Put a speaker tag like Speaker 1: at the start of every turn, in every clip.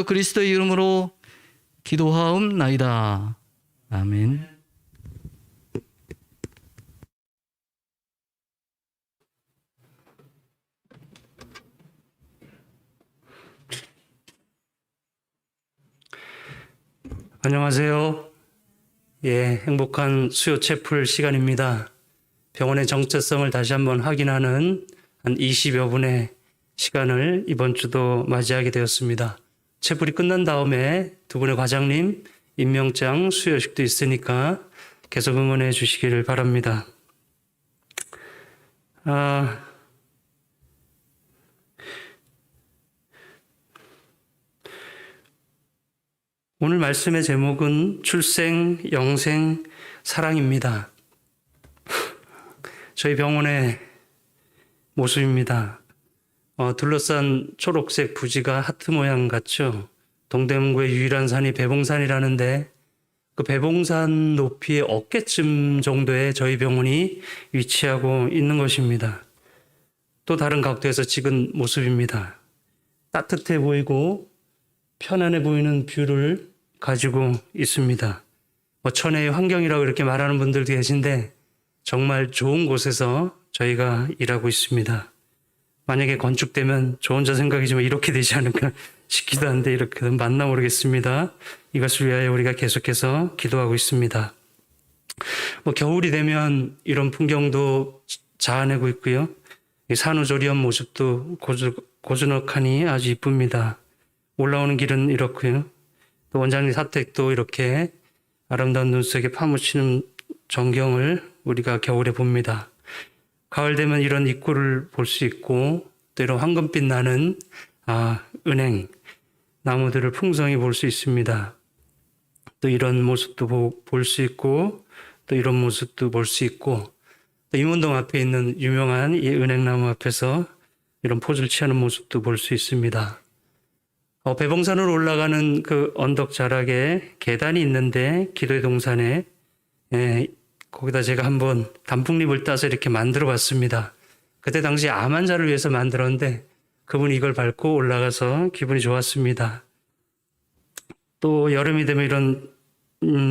Speaker 1: 그리스도의 이름으로 기도하옵나이다. 아멘.
Speaker 2: 안녕하세요. 행복한 수요 채플 시간입니다. 병원의 정체성을 다시 한번 확인하는 한 20여 분의 시간을 이번 주도 맞이하게 되었습니다. 채플이 끝난 다음에 두 분의 과장님 임명장 수여식도 있으니까 계속 응원해 주시기를 바랍니다. 오늘 말씀의 제목은 출생, 영생, 사랑입니다. 저희 병원의 모습입니다. 둘러싼 초록색 부지가 하트 모양 같죠? 동대문구의 유일한 산이 배봉산이라는데 그 배봉산 높이의 어깨쯤 정도의 저희 병원이 위치하고 있는 것입니다. 또 다른 각도에서 찍은 모습입니다. 따뜻해 보이고 편안해 보이는 뷰를 가지고 있습니다. 천혜의 환경이라고 이렇게 말하는 분들도 계신데 정말 좋은 곳에서 저희가 일하고 있습니다. 만약에 건축되면 저 혼자 생각이지만 이렇게 되지 않을까 싶기도 한데 이렇게 맞나 모르겠습니다. 이것을 위하여 우리가 계속해서 기도하고 있습니다. 겨울이 되면 이런 풍경도 자아내고 있고요. 산후조리원 모습도 고즈넉하니 아주 이쁩니다. 올라오는 길은 이렇고요. 또 원장님 사택도 이렇게 아름다운 눈 속에 파묻히는 전경을 우리가 겨울에 봅니다. 가을 되면 이런 입구를 볼 수 있고 또 이런 황금빛 나는 은행 나무들을 풍성히 볼 수 있습니다. 또 이런 모습도 볼 수 있고 또 이런 모습도 볼 수 있고 또 임원동 앞에 있는 유명한 이 은행나무 앞에서 이런 포즈를 취하는 모습도 볼 수 있습니다. 배봉산으로 올라가는 그 언덕 자락에 계단이 있는데 기도의 동산에 거기다 제가 한번 단풍잎을 따서 이렇게 만들어 봤습니다. 그때 당시 암 환자를 위해서 만들었는데 그분이 이걸 밟고 올라가서 기분이 좋았습니다. 또 여름이 되면 이런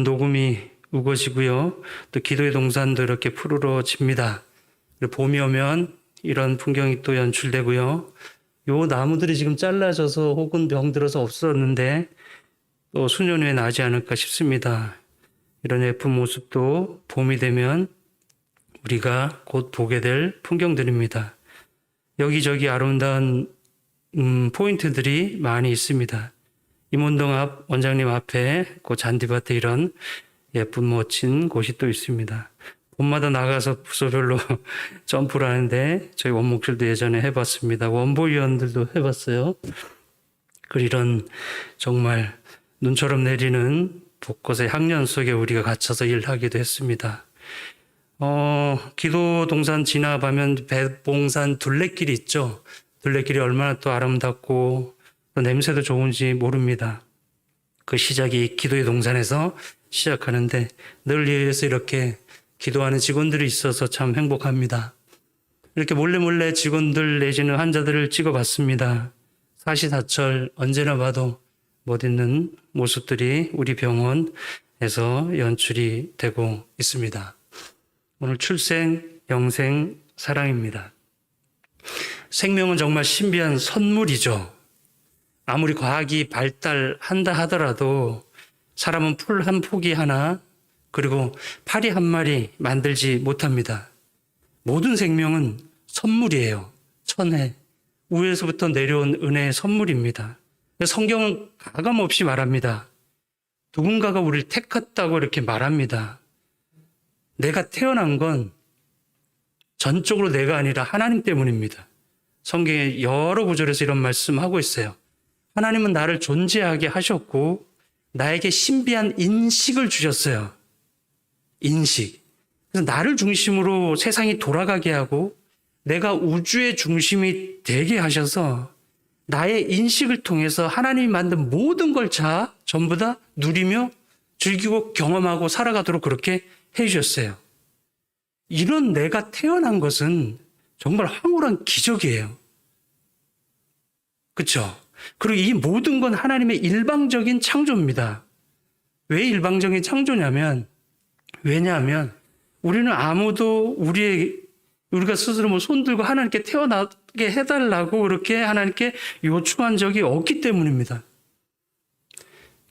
Speaker 2: 녹음이 우거지고요. 또 기도의 동산도 이렇게 푸르러집니다. 그리고 봄이 오면 이런 풍경이 또 연출되고요. 요 나무들이 지금 잘라져서 혹은 병들어서 없었는데 또 수년 후에 나지 않을까 싶습니다. 이런 예쁜 모습도 봄이 되면 우리가 곧 보게 될 풍경들입니다. 여기저기 아름다운 포인트들이 많이 있습니다. 임원동 앞 원장님 앞에 그 잔디밭에 이런 예쁜 멋진 곳이 또 있습니다. 봄마다 나가서 부서별로 점프를 하는데 저희 원목실도 예전에 해봤습니다. 원보위원들도 해봤어요. 그리고 이런 정말 눈처럼 내리는 벚꽃의 향연 속에 우리가 갇혀서 일하기도 했습니다. 기도 동산 지나가면 배봉산 둘레길이 있죠. 둘레길이 얼마나 또 아름답고 또 냄새도 좋은지 모릅니다. 그 시작이 기도의 동산에서 시작하는데 늘 위해서 이렇게 기도하는 직원들이 있어서 참 행복합니다. 이렇게 몰래 직원들 내지는 환자들을 찍어봤습니다. 사시사철 언제나 봐도 멋있는 모습들이 우리 병원에서 연출이 되고 있습니다. 오늘 출생, 영생, 사랑입니다. 생명은 정말 신비한 선물이죠. 아무리 과학이 발달한다 하더라도 사람은 풀 한 포기 하나 그리고 파리 한 마리 만들지 못합니다. 모든 생명은 선물이에요. 천혜, 우에서부터 내려온 은혜의 선물입니다. 성경은 가감없이 말합니다. 누군가가 우리를 택했다고 이렇게 말합니다. 내가 태어난 건 전적으로 내가 아니라 하나님 때문입니다. 성경에 여러 구절에서 이런 말씀하고 있어요. 하나님은 나를 존재하게 하셨고 나에게 신비한 인식을 주셨어요. 인식. 그래서 나를 중심으로 세상이 돌아가게 하고 내가 우주의 중심이 되게 하셔서 나의 인식을 통해서 하나님이 만든 모든 걸 전부 다 누리며 즐기고 경험하고 살아가도록 그렇게 해주셨어요. 이런 내가 태어난 것은 정말 황홀한 기적이에요. 그렇죠? 그리고 이 모든 건 하나님의 일방적인 창조입니다. 왜 일방적인 창조냐면, 왜냐하면 우리는 아무도 우리가 스스로 뭐 손들고 하나님께 태어나게 해달라고 그렇게 하나님께 요청한 적이 없기 때문입니다.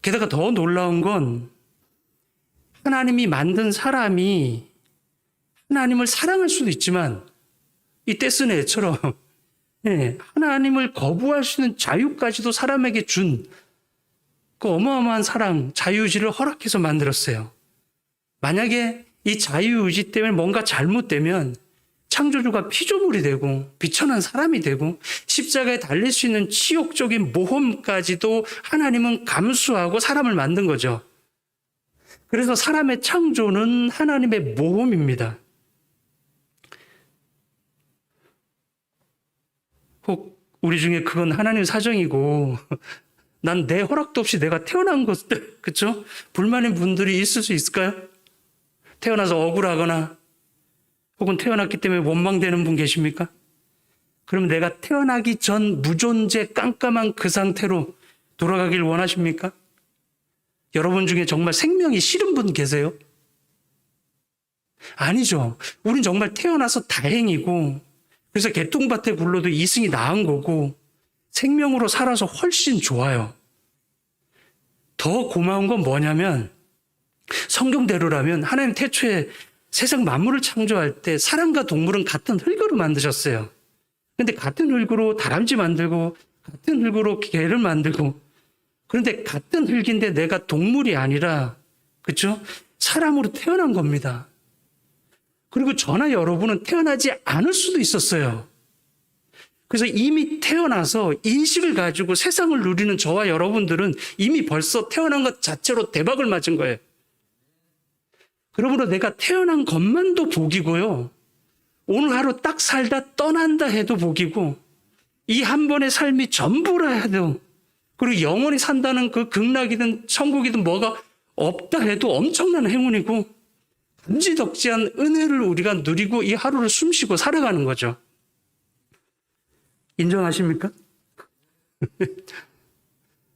Speaker 2: 게다가 더 놀라운 건 하나님이 만든 사람이 하나님을 사랑할 수도 있지만 이 떼쓴 애처럼 하나님을 거부할 수 있는 자유까지도 사람에게 준 그 어마어마한 사랑, 자유의지를 허락해서 만들었어요. 만약에 이 자유의지 때문에 뭔가 잘못되면 창조주가 피조물이 되고 비천한 사람이 되고 십자가에 달릴 수 있는 치욕적인 모험까지도 하나님은 감수하고 사람을 만든 거죠. 그래서 사람의 창조는 하나님의 모험입니다. 혹 우리 중에 그건 하나님 사정이고 난 내 허락도 없이 내가 태어난 것들, 그쵸? 불만인 분들이 있을 수 있을까요? 태어나서 억울하거나 혹은 태어났기 때문에 원망되는 분 계십니까? 그럼 내가 태어나기 전 무존재 깜깜한 그 상태로 돌아가길 원하십니까? 여러분 중에 정말 생명이 싫은 분 계세요? 아니죠. 우린 정말 태어나서 다행이고 그래서 개똥밭에 굴러도 이승이 나은 거고 생명으로 살아서 훨씬 좋아요. 더 고마운 건 뭐냐면 성경대로라면 하나님 태초에 세상 만물을 창조할 때 사람과 동물은 같은 흙으로 만드셨어요. 근데 같은 흙으로 다람쥐 만들고 같은 흙으로 개를 만들고 그런데 같은 흙인데 내가 동물이 아니라 그렇죠? 사람으로 태어난 겁니다. 그리고 저나 여러분은 태어나지 않을 수도 있었어요. 그래서 이미 태어나서 인식을 가지고 세상을 누리는 저와 여러분들은 이미 벌써 태어난 것 자체로 대박을 맞은 거예요. 그러므로 내가 태어난 것만도 복이고요. 오늘 하루 딱 살다 떠난다 해도 복이고 이 한 번의 삶이 전부라 해도 그리고 영원히 산다는 그 극락이든 천국이든 뭐가 없다 해도 엄청난 행운이고 감지덕지한 은혜를 우리가 누리고 이 하루를 숨쉬고 살아가는 거죠. 인정하십니까?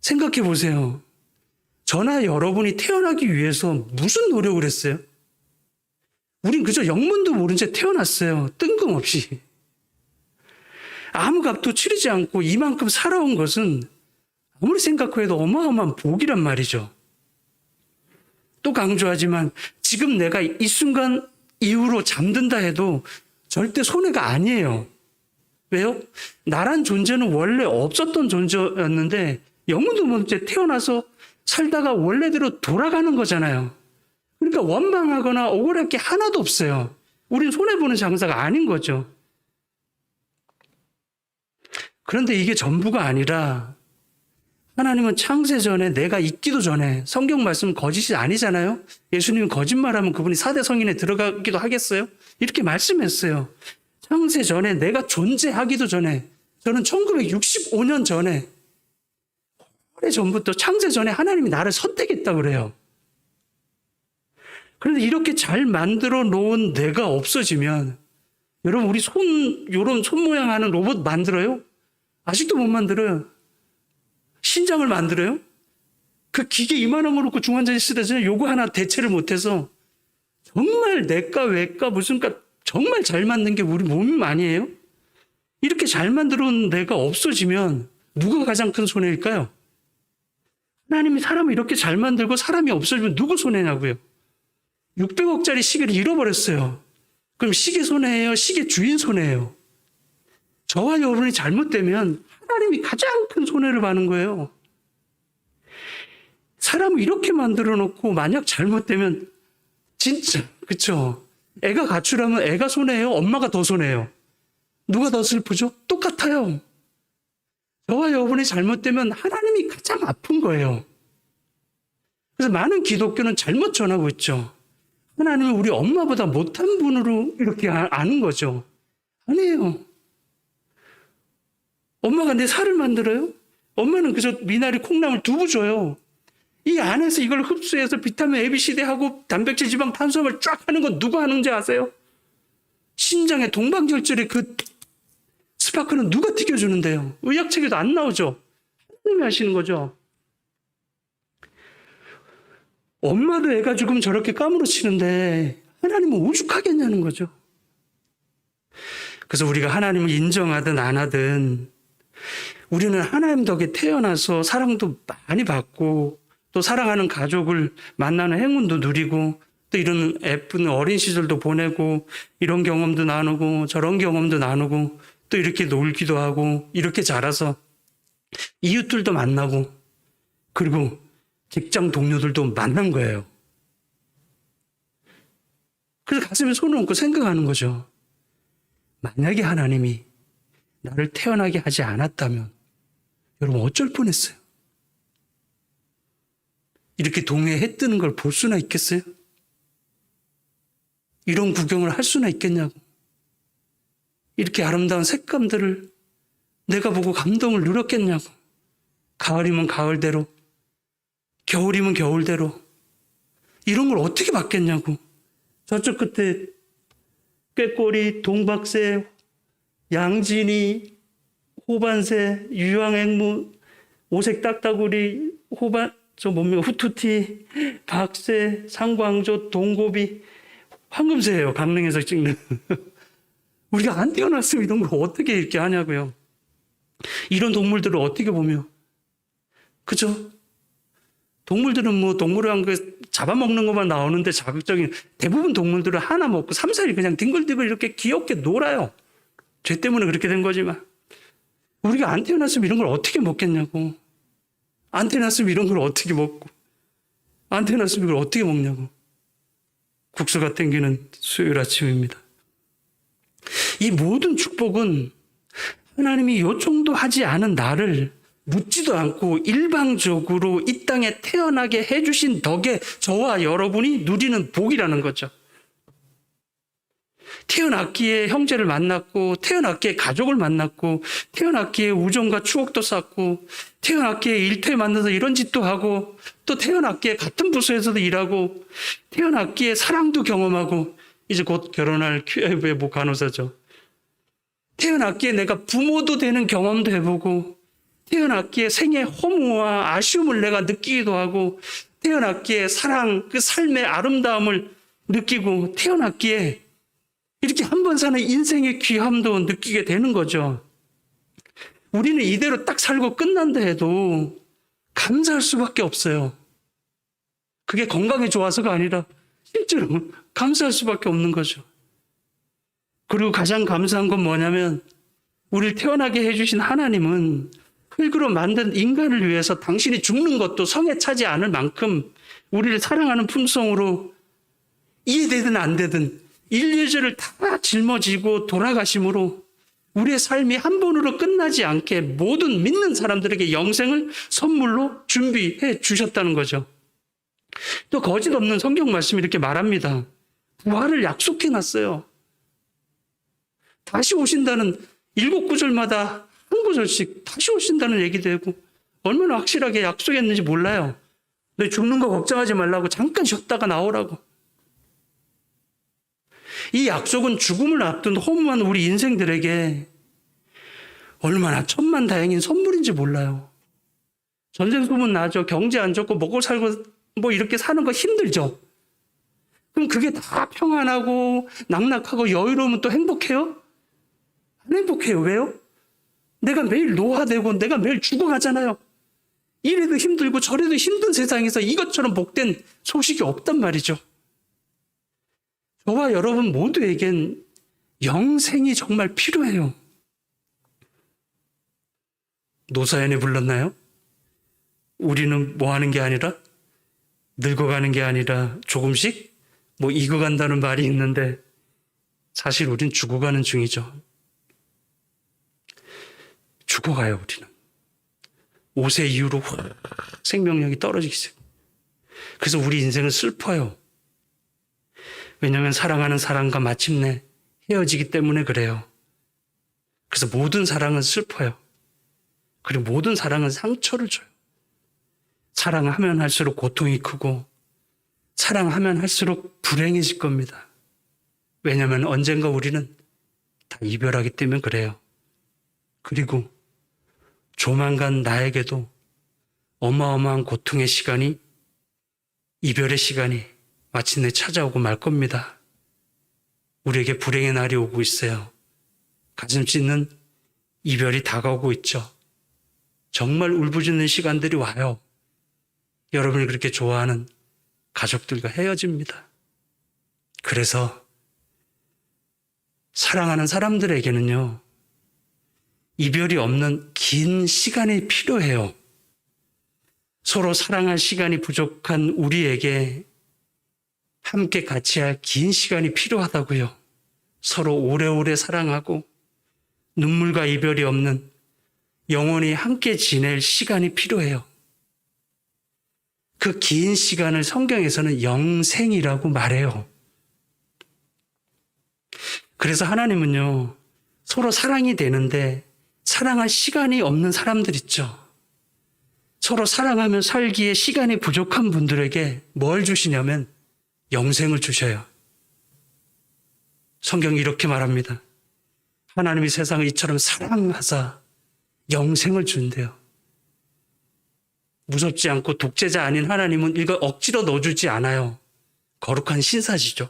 Speaker 2: 생각해 보세요. 저나 여러분이 태어나기 위해서 무슨 노력을 했어요? 우린 그저 영문도 모른 채 태어났어요. 뜬금없이. 아무 값도 치르지 않고 이만큼 살아온 것은 아무리 생각해도 어마어마한 복이란 말이죠. 또 강조하지만 지금 내가 이 순간 이후로 잠든다 해도 절대 손해가 아니에요. 왜요? 나란 존재는 원래 없었던 존재였는데 영문도 모른 채 태어나서 살다가 원래대로 돌아가는 거잖아요. 그러니까 원망하거나 억울할 게 하나도 없어요. 우린 손해보는 장사가 아닌 거죠. 그런데 이게 전부가 아니라 하나님은 창세 전에 내가 있기도 전에 성경 말씀 거짓이 아니잖아요. 예수님은 거짓말하면 그분이 4대 성인에 들어가기도 하겠어요? 이렇게 말씀했어요. 창세 전에 내가 존재하기도 전에 저는 1965년 전에 오래전부터 창세 전에 하나님이 나를 선택했다고 그래요. 그런데 이렇게 잘 만들어 놓은 내가 없어지면 여러분 우리 요런 손 모양 하는 로봇 만들어요? 아직도 못 만들어요. 신장을 만들어요? 그 기계 이만한 거 놓고 중환자실 쓰대잖아요. 요거 하나 대체를 못해서 정말 내과 외과 무슨과 정말 잘 만든 게 우리 몸이 아니에요? 이렇게 잘 만들어 놓은 내가 없어지면 누가 가장 큰 손해일까요? 하나님이 사람을 이렇게 잘 만들고 사람이 없어지면 누구 손해냐고요? 600억짜리 시계를 잃어버렸어요. 그럼 시계 손해예요? 시계 주인 손해예요? 저와 여러분이 잘못되면 하나님이 가장 큰 손해를 받는 거예요. 사람을 이렇게 만들어 놓고 만약 잘못되면 진짜 그쵸? 애가 가출하면 애가 손해예요? 엄마가 더 손해예요? 누가 더 슬프죠? 똑같아요. 저와 여러분이 잘못되면 하나님이 가장 아픈 거예요. 그래서 많은 기독교는 잘못 전하고 있죠. 하나님은 우리 엄마보다 못한 분으로 이렇게 아는 거죠. 아니에요. 엄마가 내 살을 만들어요? 엄마는 그저 미나리 콩나물 두부 줘요. 이 안에서 이걸 흡수해서 비타민 ABCD하고 단백질, 지방, 탄수화물 쫙 하는 건 누가 하는지 아세요? 심장에 동방절절의 그 스파크는 누가 튀겨주는데요? 의학책에도 안 나오죠. 하나님이 하시는 거죠. 엄마도 애가 죽으면 저렇게 까무러치는데 하나님은 오죽하겠냐는 거죠. 그래서 우리가 하나님을 인정하든 안 하든 우리는 하나님 덕에 태어나서 사랑도 많이 받고 또 사랑하는 가족을 만나는 행운도 누리고 또 이런 예쁜 어린 시절도 보내고 이런 경험도 나누고 저런 경험도 나누고 또 이렇게 놀기도 하고 이렇게 자라서 이웃들도 만나고 그리고 직장 동료들도 만난 거예요. 그래서 가슴에 손을 얹고 생각하는 거죠. 만약에 하나님이 나를 태어나게 하지 않았다면 여러분 어쩔 뻔했어요? 이렇게 동해에 해 뜨는 걸 볼 수나 있겠어요? 이런 구경을 할 수나 있겠냐고. 이렇게 아름다운 색감들을 내가 보고 감동을 누렸겠냐고. 가을이면 가을대로, 겨울이면 겨울대로 이런 걸 어떻게 받겠냐고. 저쪽 끝에 꾀꼬리, 동박새, 양진이, 호반새, 유황앵무, 오색 딱따구리, 후투티, 박새, 상광조, 동고비, 황금새예요. 강릉에서 찍는. 우리가 안 태어났으면 이런 걸 어떻게 이렇게 하냐고요. 이런 동물들을 어떻게 보며. 그죠? 동물들은 뭐 동물원 잡아먹는 것만 나오는데 자극적인 대부분 동물들은 하나 먹고 3, 4일 그냥 뒹굴뒹굴 이렇게 귀엽게 놀아요. 죄 때문에 그렇게 된 거지만 우리가 안 태어났으면 이런 걸 어떻게 먹겠냐고. 안 태어났으면 이런 걸 어떻게 먹고 안 태어났으면 이걸 어떻게 먹냐고. 국수가 땡기는 수요일 아침입니다. 이 모든 축복은 하나님이 요청도 하지 않은 나를 묻지도 않고 일방적으로 이 땅에 태어나게 해주신 덕에 저와 여러분이 누리는 복이라는 거죠. 태어났기에 형제를 만났고 태어났기에 가족을 만났고 태어났기에 우정과 추억도 쌓고 태어났기에 일터에 만나서 이런 짓도 하고 또 태어났기에 같은 부서에서도 일하고 태어났기에 사랑도 경험하고 이제 곧 결혼할 큐아이브의 모 간호사죠. 태어났기에 내가 부모도 되는 경험도 해보고 태어났기에 생의 허무와 아쉬움을 내가 느끼기도 하고 태어났기에 사랑, 그 삶의 아름다움을 느끼고 태어났기에 이렇게 한 번 사는 인생의 귀함도 느끼게 되는 거죠. 우리는 이대로 딱 살고 끝난다 해도 감사할 수밖에 없어요. 그게 건강에 좋아서가 아니라 실제로 감사할 수밖에 없는 거죠. 그리고 가장 감사한 건 뭐냐면 우리를 태어나게 해주신 하나님은 흙으로 만든 인간을 위해서 당신이 죽는 것도 성에 차지 않을 만큼 우리를 사랑하는 품성으로 이해되든 안 되든 인류제를 다 짊어지고 돌아가심으로 우리의 삶이 한 번으로 끝나지 않게 모든 믿는 사람들에게 영생을 선물로 준비해 주셨다는 거죠. 또 거짓 없는 성경 말씀이 이렇게 말합니다. 부활을 약속해 놨어요. 다시 오신다는 7구절마다 한 구절씩 다시 오신다는 얘기도 하고 얼마나 확실하게 약속했는지 몰라요. 너 죽는 거 걱정하지 말라고 잠깐 쉬었다가 나오라고. 이 약속은 죽음을 앞둔 허무한 우리 인생들에게 얼마나 천만다행인 선물인지 몰라요. 전쟁 소문 나죠. 경제 안 좋고 먹고 살고 뭐 이렇게 사는 거 힘들죠. 그럼 그게 다 평안하고 낙낙하고 여유로우면 또 행복해요? 안 행복해요. 왜요? 내가 매일 노화되고 내가 매일 죽어가잖아요. 이래도 힘들고 저래도 힘든 세상에서 이것처럼 복된 소식이 없단 말이죠. 저와 여러분 모두에겐 영생이 정말 필요해요. 노사연이 불렀나요? 우리는 뭐 하는 게 아니라 늙어가는 게 아니라 조금씩 뭐 익어간다는 말이 있는데 사실 우린 죽어가는 중이죠. 죽어가요, 우리는. 5세 이후로 생명력이 떨어지기 시작해요. 그래서 우리 인생은 슬퍼요. 왜냐하면 사랑하는 사람과 마침내 헤어지기 때문에 그래요. 그래서 모든 사랑은 슬퍼요. 그리고 모든 사랑은 상처를 줘요. 사랑하면 할수록 고통이 크고 사랑하면 할수록 불행해질 겁니다. 왜냐하면 언젠가 우리는 다 이별하기 때문에 그래요. 그리고 조만간 나에게도 어마어마한 고통의 시간이, 이별의 시간이 마침내 찾아오고 말 겁니다. 우리에게 불행의 날이 오고 있어요. 가슴 찢는 이별이 다가오고 있죠. 정말 울부짖는 시간들이 와요. 여러분이 그렇게 좋아하는 가족들과 헤어집니다. 그래서 사랑하는 사람들에게는요, 이별이 없는 긴 시간이 필요해요. 서로 사랑할 시간이 부족한 우리에게 함께 같이 할 긴 시간이 필요하다고요. 서로 오래오래 사랑하고 눈물과 이별이 없는 영원히 함께 지낼 시간이 필요해요. 그 긴 시간을 성경에서는 영생이라고 말해요. 그래서 하나님은요, 서로 사랑이 되는데 사랑할 시간이 없는 사람들 있죠. 서로 사랑하며 살기에 시간이 부족한 분들에게 뭘 주시냐면 영생을 주셔요. 성경이 이렇게 말합니다. 하나님이 세상을 이처럼 사랑하사 영생을 준대요. 무섭지 않고 독재자 아닌 하나님은 이걸 억지로 넣어주지 않아요. 거룩한 신사시죠.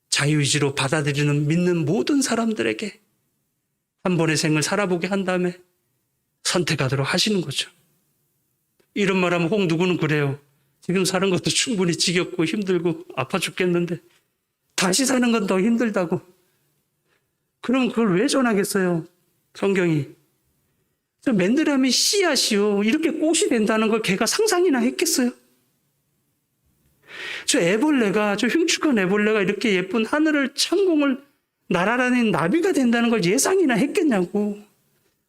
Speaker 2: 자유의지로 받아들이는 믿는 모든 사람들에게 한 번의 생을 살아보게 한 다음에 선택하도록 하시는 거죠. 이런 말하면 혹 누구는 그래요. 지금 사는 것도 충분히 지겹고 힘들고 아파 죽겠는데 다시 사는 건 더 힘들다고. 그럼 그걸 왜 전하겠어요? 성경이. 저 맨드라미 씨앗이요, 이렇게 꽃이 된다는 걸 걔가 상상이나 했겠어요? 저 흉측한 애벌레가 이렇게 예쁜 하늘을 창공을 날아다니는 나비가 된다는 걸 예상이나 했겠냐고.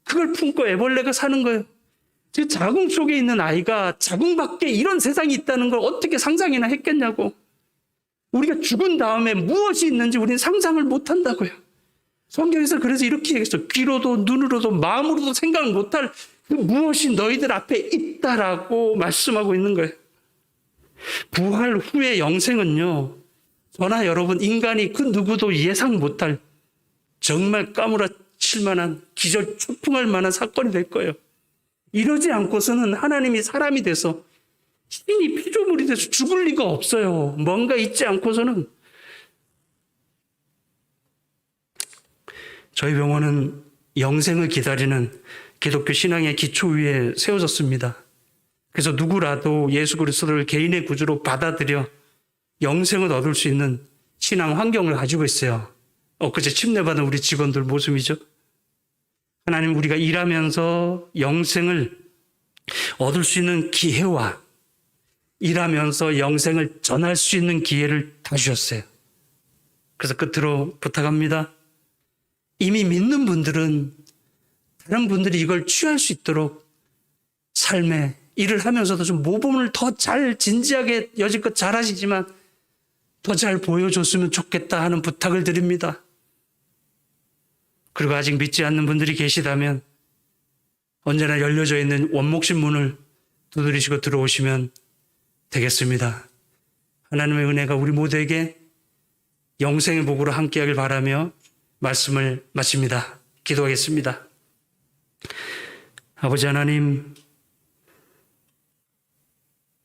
Speaker 2: 그걸 품고 애벌레가 사는 거예요. 저 자궁 속에 있는 아이가 자궁 밖에 이런 세상이 있다는 걸 어떻게 상상이나 했겠냐고. 우리가 죽은 다음에 무엇이 있는지 우리는 상상을 못 한다고요. 성경에서 그래서 이렇게 얘기했어. 귀로도 눈으로도 마음으로도 생각을 못할 그 무엇이 너희들 앞에 있다라고 말씀하고 있는 거예요. 부활 후의 영생은요, 저나 여러분 인간이 그 누구도 예상 못할 정말 까무라칠 만한 기절 초풍할 만한 사건이 될 거예요. 이러지 않고서는 하나님이 사람이 돼서 신이 피조물이 돼서 죽을 리가 없어요. 뭔가 있지 않고서는. 저희 병원은 영생을 기다리는 기독교 신앙의 기초 위에 세워졌습니다. 그래서 누구라도 예수 그리스도를 개인의 구주로 받아들여 영생을 얻을 수 있는 신앙 환경을 가지고 있어요. 엊그제 침례받은 우리 직원들 모습이죠. 하나님, 우리가 일하면서 영생을 얻을 수 있는 기회와 일하면서 영생을 전할 수 있는 기회를 다 주셨어요. 그래서 끝으로 부탁합니다. 이미 믿는 분들은 다른 분들이 이걸 취할 수 있도록 삶에 일을 하면서도 좀 모범을 더 잘 진지하게 여지껏 잘 하시지만 더 잘 보여줬으면 좋겠다 하는 부탁을 드립니다. 그리고 아직 믿지 않는 분들이 계시다면 언제나 열려져 있는 원목신 문을 두드리시고 들어오시면 되겠습니다. 하나님의 은혜가 우리 모두에게 영생의 복으로 함께하길 바라며 말씀을 마칩니다. 기도하겠습니다. 아버지 하나님,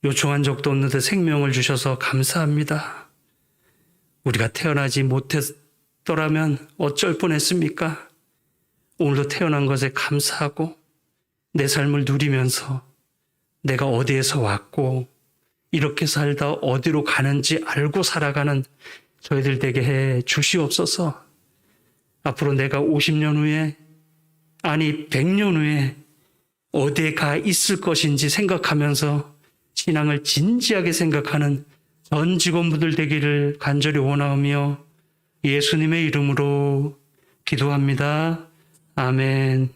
Speaker 2: 요청한 적도 없는 듯 생명을 주셔서 감사합니다. 우리가 태어나지 못했더라면 어쩔 뻔했습니까? 오늘도 태어난 것에 감사하고 내 삶을 누리면서 내가 어디에서 왔고 이렇게 살다 어디로 가는지 알고 살아가는 저희들 되게 해 주시옵소서. 앞으로 내가 50년 후에, 아니 100년 후에 어디에 가 있을 것인지 생각하면서 신앙을 진지하게 생각하는 전 직원분들 되기를 간절히 원하오며 예수님의 이름으로 기도합니다. 아멘.